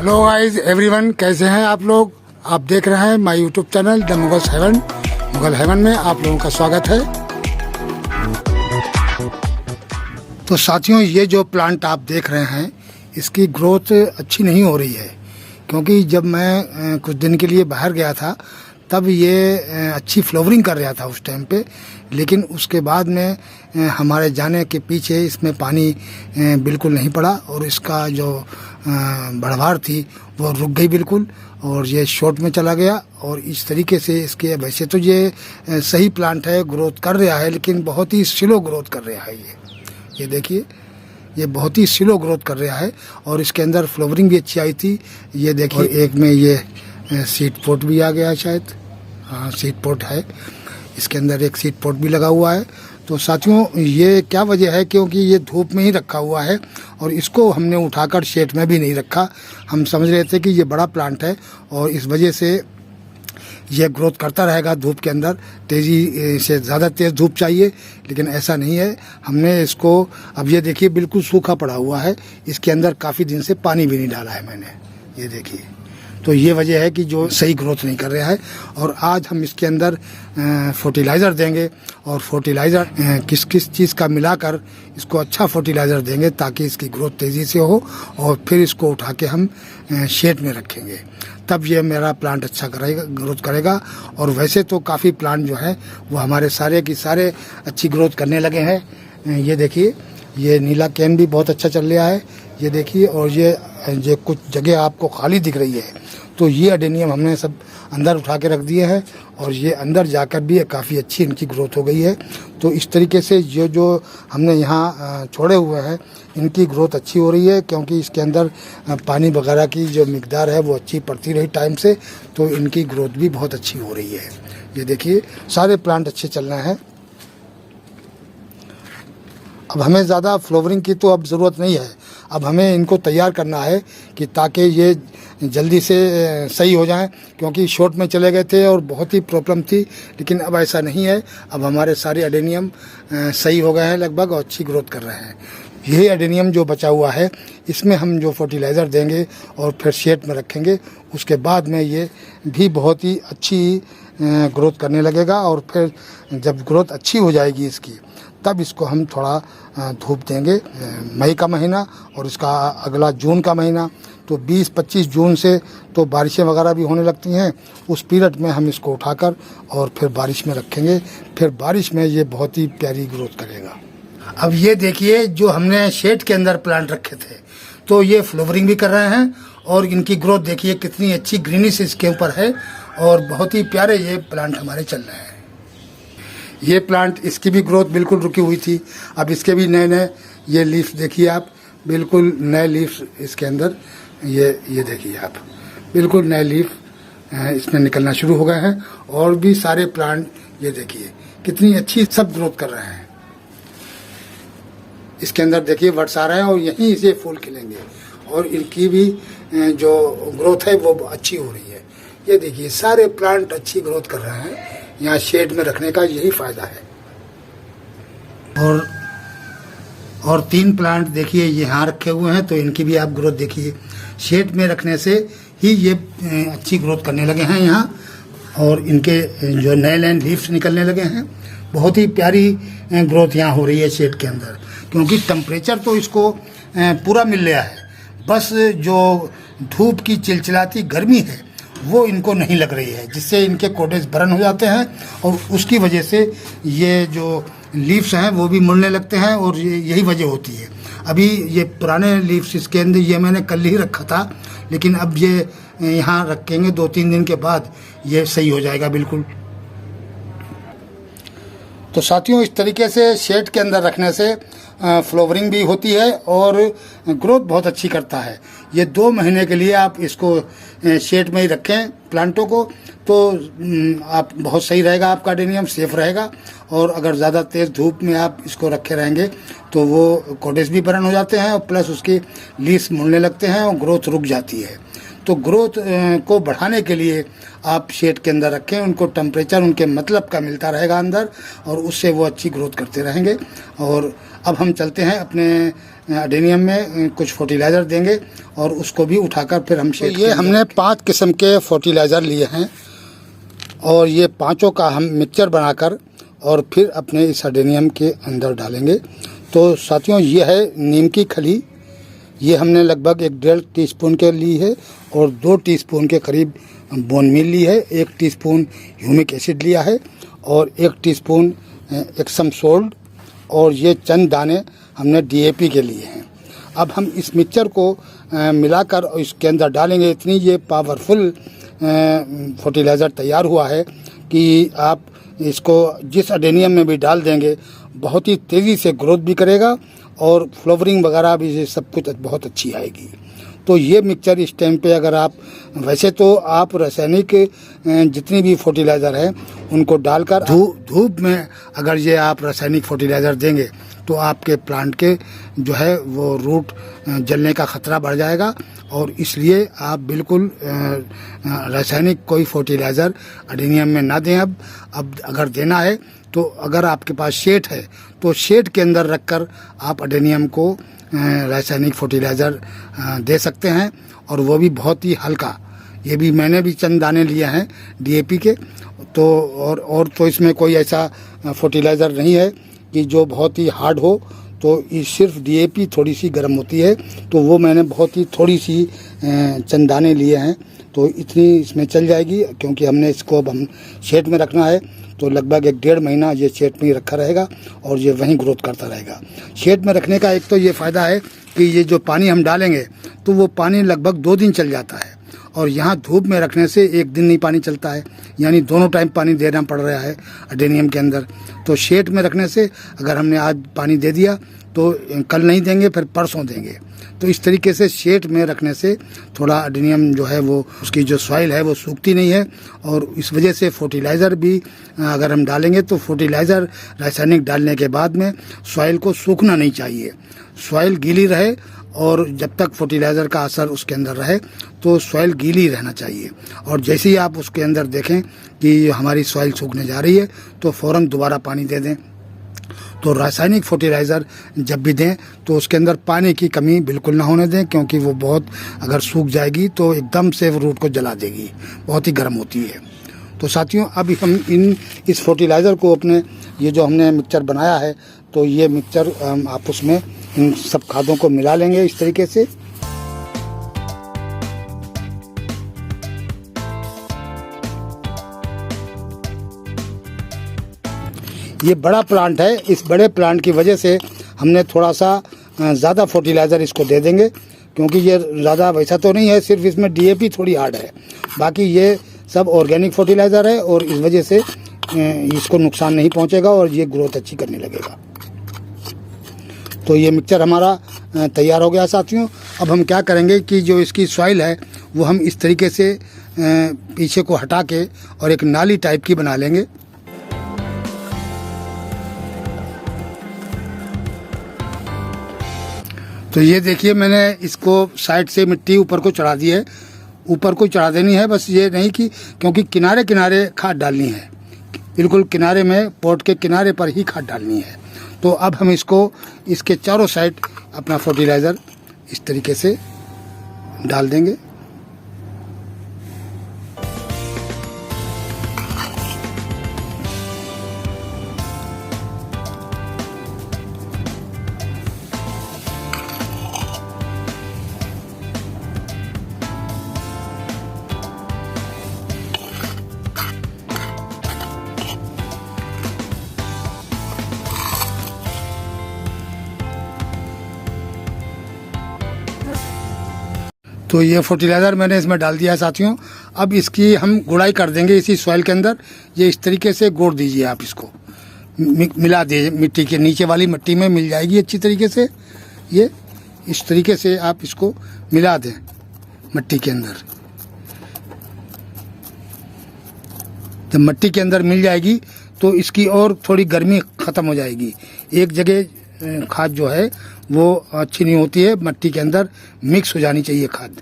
Hello guys everyone, कैसे हैं आप लोग। आप देख रहे हैं my YouTube channel the Mughal heaven में आप लोगों का स्वागत है। तो साथियों, ये जो प्लांट आप देख रहे हैं इसकी ग्रोथ अच्छी नहीं हो रही है, क्योंकि जब मैं कुछ दिन के लिए बाहर गया था तब ये अच्छी फ्लावरिंग कर रहा था उस टाइम पे, लेकिन उसके बाद में हमारे जाने के पीछे इसमें पानी बिल्कुल नहीं पड़ा और इसका जो बढ़वार थी वो रुक गई बिल्कुल और ये शॉर्ट में चला गया। और इस तरीके से इसके वैसे तो ये सही प्लांट है, ग्रोथ कर रहा है, लेकिन बहुत ही स्लो ग्रोथ कर रहा है। ये देखिए, ये बहुत ही स्लो ग्रोथ कर रहा है और इसके अंदर फ्लावरिंग भी अच्छी आई थी। ये देखिए, एक में ये सीड पोट भी आ गया, शायद हाँ सीड पोट है, इसके अंदर एक सीड पोट भी लगा हुआ है। तो साथियों, ये क्या वजह है, क्योंकि ये धूप में ही रखा हुआ है और इसको हमने उठाकर शेड में भी नहीं रखा। हम समझ रहे थे कि ये बड़ा प्लांट है और इस वजह से ये ग्रोथ करता रहेगा धूप के अंदर, तेज़ी से ज़्यादा तेज़ धूप चाहिए, लेकिन ऐसा नहीं है। हमने इसको, अब ये देखिए बिल्कुल सूखा पड़ा हुआ है, इसके अंदर काफ़ी दिन से पानी भी नहीं डाला है मैंने, ये देखिए। तो ये वजह है कि जो सही ग्रोथ नहीं कर रहा है। और आज हम इसके अंदर फर्टिलाइज़र देंगे और फर्टिलाइज़र किस किस चीज़ का मिलाकर इसको अच्छा फर्टिलाइज़र देंगे ताकि इसकी ग्रोथ तेज़ी से हो और फिर इसको उठा के हम शेड में रखेंगे, तब ये मेरा प्लांट अच्छा करेगा, ग्रोथ करेगा। और वैसे तो काफ़ी प्लांट जो है वो हमारे सारे की सारे अच्छी ग्रोथ करने लगे हैं। ये देखिए, ये नीला कैन भी बहुत अच्छा चल रहा है, ये देखिए। और ये कुछ जगह आपको खाली दिख रही है, तो ये अडेनियम हमने सब अंदर उठा के रख दिए हैं और ये अंदर जाकर भी काफ़ी अच्छी इनकी ग्रोथ हो गई है। तो इस तरीके से जो हमने यहाँ छोड़े हुए हैं इनकी ग्रोथ अच्छी हो रही है, क्योंकि इसके अंदर पानी वगैरह की जो मिकदार है वो अच्छी पड़ती रही टाइम से, तो इनकी ग्रोथ भी बहुत अच्छी हो रही है। ये देखिए, सारे प्लांट अच्छे चल रहे हैं। अब हमें ज़्यादा फ्लावरिंग की तो अब ज़रूरत नहीं है, अब हमें इनको तैयार करना है कि ताकि ये जल्दी से सही हो जाएं, क्योंकि शॉर्ट में चले गए थे और बहुत ही प्रॉब्लम थी। लेकिन अब ऐसा नहीं है, अब हमारे सारे एडेनियम सही हो गए हैं लगभग और अच्छी ग्रोथ कर रहे हैं। यही एडेनियम जो बचा हुआ है इसमें हम जो फर्टिलाइज़र देंगे और फिर शेड में रखेंगे, उसके बाद में ये भी बहुत ही अच्छी ग्रोथ करने लगेगा। और फिर जब ग्रोथ अच्छी हो जाएगी इसकी, तब इसको हम थोड़ा धूप देंगे मई का महीना और इसका अगला जून का महीना। तो 20-25 जून से तो बारिशें वगैरह भी होने लगती हैं, उस पीरियड में हम इसको उठाकर और फिर बारिश में रखेंगे, फिर बारिश में ये बहुत ही प्यारी ग्रोथ करेगा। अब ये देखिए, जो हमने शेड के अंदर प्लांट रखे थे तो ये फ्लावरिंग भी कर रहे हैं और इनकी ग्रोथ देखिए कितनी अच्छी ग्रीनिश इसके ऊपर है और बहुत ही प्यारे ये प्लांट हमारे चल रहे हैं। ये प्लांट, इसकी भी ग्रोथ बिल्कुल रुकी हुई थी, अब इसके भी नए नए ये लीफ देखिए आप, बिल्कुल नए लीफ इसके अंदर, ये देखिए आप, बिल्कुल नए लीफ इसमें निकलना शुरू हो गए हैं। और भी सारे प्लांट ये देखिए कितनी अच्छी सब ग्रोथ कर रहे हैं। इसके अंदर देखिए वर्ड्स आ रहे हैं और यहीं से फूल खिलेंगे और इनकी भी जो ग्रोथ है वो अच्छी हो रही है। ये देखिए, सारे प्लांट अच्छी ग्रोथ कर रहे हैं, यहाँ शेड में रखने का यही फायदा है। और 3 प्लांट देखिए यहाँ रखे हुए हैं, तो इनकी भी आप ग्रोथ देखिए, शेड में रखने से ही ये अच्छी ग्रोथ करने लगे हैं यहाँ। और इनके जो नए नए लीव्स निकलने लगे हैं, बहुत ही प्यारी ग्रोथ यहाँ हो रही है शेड के अंदर, क्योंकि टेम्परेचर तो इसको पूरा मिल रहा है, बस जो धूप की चिलचिलाती गर्मी है वो इनको नहीं लग रही है, जिससे इनके कोडेज बर्न हो जाते हैं और उसकी वजह से ये जो लीव्स हैं वो भी मुड़ने लगते हैं और यही वजह होती है। अभी ये पुराने लीव्स इसके अंदर ये मैंने कल ही रखा था, लेकिन अब ये यहाँ रखेंगे 2-3 दिन के बाद ये सही हो जाएगा बिल्कुल। तो साथियों, इस तरीके से शेड के अंदर रखने से फ्लावरिंग भी होती है और ग्रोथ बहुत अच्छी करता है। ये 2 महीने के लिए आप इसको शेड में ही रखें प्लांटों को, तो आप बहुत सही रहेगा, आपका एडेनियम सेफ रहेगा। और अगर ज़्यादा तेज़ धूप में आप इसको रखे रहेंगे तो वो कोडेज भी बर्न हो जाते हैं और प्लस उसकी लीव्स मुड़ने लगते हैं और ग्रोथ रुक जाती है। तो ग्रोथ को बढ़ाने के लिए आप शेड के अंदर रखें, उनको टेम्परेचर उनके मतलब का मिलता रहेगा अंदर, और उससे वो अच्छी ग्रोथ करते रहेंगे। और अब हम चलते हैं अपने अडेनियम में कुछ फर्टिलाइज़र देंगे और उसको भी उठाकर फिर हम शेड। ये हमने 5 किस्म के फर्टिलाइज़र लिए हैं और ये पांचों का हम मिक्सचर बनाकर और फिर अपने इस अडेनियम के अंदर डालेंगे। तो साथियों, ये है नीम की खली, ये हमने लगभग 1.5 टीस्पून के ली है और 2 टीस्पून के करीब बोन मील ली है, 1 टीस्पून ह्यूमिक एसिड लिया है और 1 टीस्पून एक्सम सोल्ट, और ये चंद दाने हमने डीएपी के लिए हैं। अब हम इस मिक्सचर को मिलाकर इसके अंदर डालेंगे। इतनी ये पावरफुल फर्टिलाइज़र तैयार हुआ है कि आप इसको जिस अडेनियम में भी डाल देंगे बहुत ही तेज़ी से ग्रोथ भी करेगा और फ्लावरिंग वगैरह भी सब कुछ बहुत अच्छी आएगी। तो ये मिक्सचर इस टाइम पे अगर आप, वैसे तो आप रासायनिक जितनी भी फर्टिलाइज़र है उनको डालकर धूप में अगर ये आप रासायनिक फर्टिलाइज़र देंगे तो आपके प्लांट के जो है वो रूट जलने का ख़तरा बढ़ जाएगा, और इसलिए आप बिल्कुल रासायनिक कोई फर्टिलाइज़र अडेनियम में ना दें। अब अगर देना है तो अगर आपके पास शेड है तो शेड के अंदर रखकर आप अडेनियम को रासायनिक फर्टिलाइज़र दे सकते हैं, और वो भी बहुत ही हल्का। ये भी मैंने भी चंद दाने लिए हैं डीएपी के। तो और तो इसमें कोई ऐसा फर्टिलाइज़र नहीं है कि जो बहुत ही हार्ड हो, तो ये सिर्फ डीएपी थोड़ी सी गर्म होती है, तो वो मैंने बहुत ही थोड़ी सी चंद दाने लिए हैं, तो इतनी इसमें चल जाएगी। क्योंकि हमने इसको अब हम शेड में रखना है तो लगभग 1.5 महीना ये शेड में ही रखा रहेगा और ये वहीं ग्रोथ करता रहेगा। शेड में रखने का एक तो ये फ़ायदा है कि ये जो पानी हम डालेंगे तो वो पानी लगभग 2 दिन चल जाता है, और यहाँ धूप में रखने से 1 दिन नहीं पानी चलता है, यानी दोनों टाइम पानी देना पड़ रहा है अडेनियम के अंदर। तो शेड में रखने से अगर हमने आज पानी दे दिया तो कल नहीं देंगे, फिर परसों देंगे। तो इस तरीके से शेड में रखने से थोड़ा अडेनियम जो है वो उसकी जो सॉइल है वो सूखती नहीं है, और इस वजह से फर्टिलाइज़र भी अगर हम डालेंगे तो फर्टिलाइज़र रासायनिक डालने के बाद में सॉइल को सूखना नहीं चाहिए, सॉइल गीली रहे, और जब तक फर्टिलाइज़र का असर उसके अंदर रहे तो सॉइल गीली रहना चाहिए। और जैसे ही आप उसके अंदर देखें कि हमारी सॉइल सूखने जा रही है तो फ़ौरन दोबारा पानी दे दें। तो रासायनिक फर्टिलाइज़र जब भी दें तो उसके अंदर पानी की कमी बिल्कुल ना होने दें, क्योंकि वो बहुत अगर सूख जाएगी तो एकदम से रूट को जला देगी, बहुत ही गर्म होती है। तो साथियों, अभी हम इस फर्टिलाइज़र को अपने ये जो हमने मिक्सचर बनाया है, तो ये मिक्सचर आप उसमें इन सब खादों को मिला लेंगे इस तरीके से। ये बड़ा प्लांट है, इस बड़े प्लांट की वजह से हमने थोड़ा सा ज़्यादा फर्टिलाइज़र इसको दे देंगे, क्योंकि ये ज़्यादा वैसा तो नहीं है, सिर्फ इसमें डीएपी थोड़ी हार्ड है, बाकी ये सब ऑर्गेनिक फर्टिलाइज़र है और इस वजह से इसको नुकसान नहीं पहुंचेगा और ये ग्रोथ अच्छी करने लगेगा। तो ये मिक्सचर हमारा तैयार हो गया साथियों। अब हम क्या करेंगे कि जो इसकी सॉइल है वो हम इस तरीके से पीछे को हटा के और एक नाली टाइप की बना लेंगे। तो ये देखिए, मैंने इसको साइड से मिट्टी ऊपर को चढ़ा दी है, ऊपर को चढ़ा देनी है, बस ये नहीं कि क्योंकि किनारे किनारे खाद डालनी है, बिल्कुल किनारे में पॉट के किनारे पर ही खाद डालनी है। तो अब हम इसको इसके चारों साइड अपना फर्टिलाइज़र इस तरीके से डाल देंगे। तो ये फर्टिलाइज़र मैंने इसमें डाल दिया है साथियों। अब इसकी हम गुड़ाई कर देंगे इसी सॉइल के अंदर। ये इस तरीके से गोड़ दीजिए, आप इसको मिला दीजिए, मिट्टी के नीचे वाली मिट्टी में मिल जाएगी अच्छी तरीके से। ये इस तरीके से आप इसको मिला दें मिट्टी के अंदर। जब मिट्टी के अंदर मिल जाएगी तो इसकी और थोड़ी गर्मी ख़त्म हो जाएगी। एक जगह खाद जो है वो अच्छी नहीं होती है, मिट्टी के अंदर मिक्स हो जानी चाहिए खाद।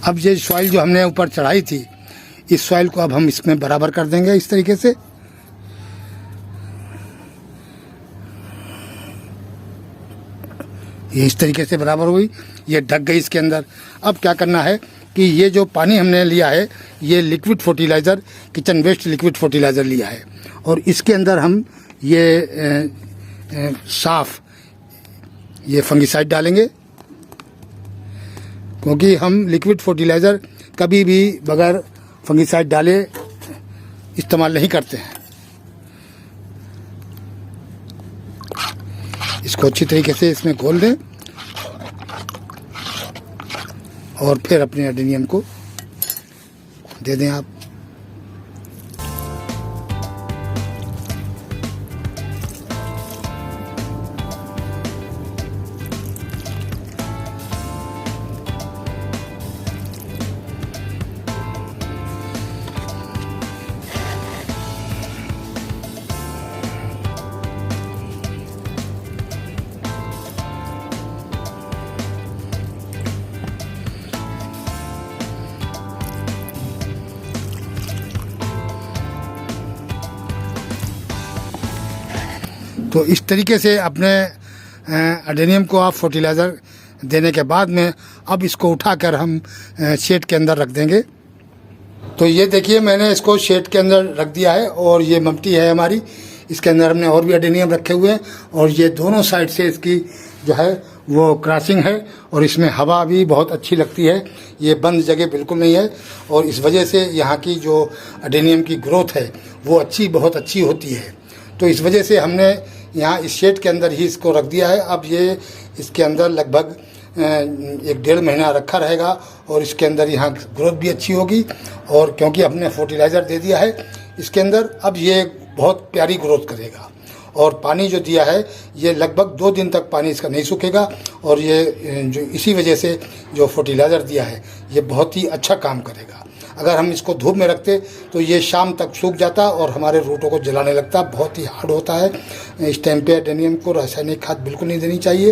अब ये सॉइल जो हमने ऊपर चढ़ाई थी, इस सॉइल को अब हम इसमें बराबर कर देंगे इस तरीके से। ये इस तरीके से बराबर हुई, ये ढक गई इसके अंदर। अब क्या करना है कि ये जो पानी हमने लिया है, ये liquid fertiliser, kitchen waste liquid fertiliser लिया है, और इसके अंदर हम ये साफ ये फंगिसाइड डालेंगे, क्योंकि हम लिक्विड फर्टिलाइज़र कभी भी बगैर फंगिसाइड डाले इस्तेमाल नहीं करते हैं। इसको अच्छी तरीके से इसमें घोल दें और फिर अपने एडेनियम को दे दें आप। तो इस तरीके से अपने एडेनियम को आप फर्टिलाइज़र देने के बाद में अब इसको उठाकर हम शेड के अंदर रख देंगे। तो ये देखिए, मैंने इसको शेड के अंदर रख दिया है, और ये ममटी है हमारी, इसके अंदर हमने और भी एडेनियम रखे हुए हैं, और ये दोनों साइड से इसकी जो है वो क्रॉसिंग है, और इसमें हवा भी बहुत अच्छी लगती है। ये बंद जगह बिल्कुल नहीं है, और इस वजह से यहाँ की जो एडेनियम की ग्रोथ है वो बहुत अच्छी होती है। तो इस वजह से हमने यहाँ इस शेड के अंदर ही इसको रख दिया है। अब ये इसके अंदर लगभग 1-1.5 महीना रखा रहेगा, और इसके अंदर यहाँ ग्रोथ भी अच्छी होगी, और क्योंकि हमने फर्टिलाइज़र दे दिया है इसके अंदर, अब ये बहुत प्यारी ग्रोथ करेगा। और पानी जो दिया है, ये लगभग 2 दिन तक पानी इसका नहीं सूखेगा, और ये जो इसी वजह से जो फर्टिलाइज़र दिया है ये बहुत ही अच्छा काम करेगा। अगर हम इसको धूप में रखते तो ये शाम तक सूख जाता और हमारे रूटों को जलाने लगता, बहुत ही हार्ड होता है। इस टाइम पे एडेनियम को रासायनिक खाद बिल्कुल नहीं देनी चाहिए।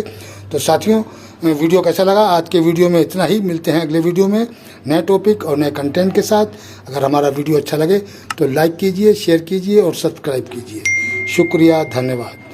तो साथियों, वीडियो कैसा लगा? आज के वीडियो में इतना ही। मिलते हैं अगले वीडियो में नए टॉपिक और नए कंटेंट के साथ। अगर हमारा वीडियो अच्छा लगे तो लाइक कीजिए, शेयर कीजिए और सब्सक्राइब कीजिए। शुक्रिया, धन्यवाद।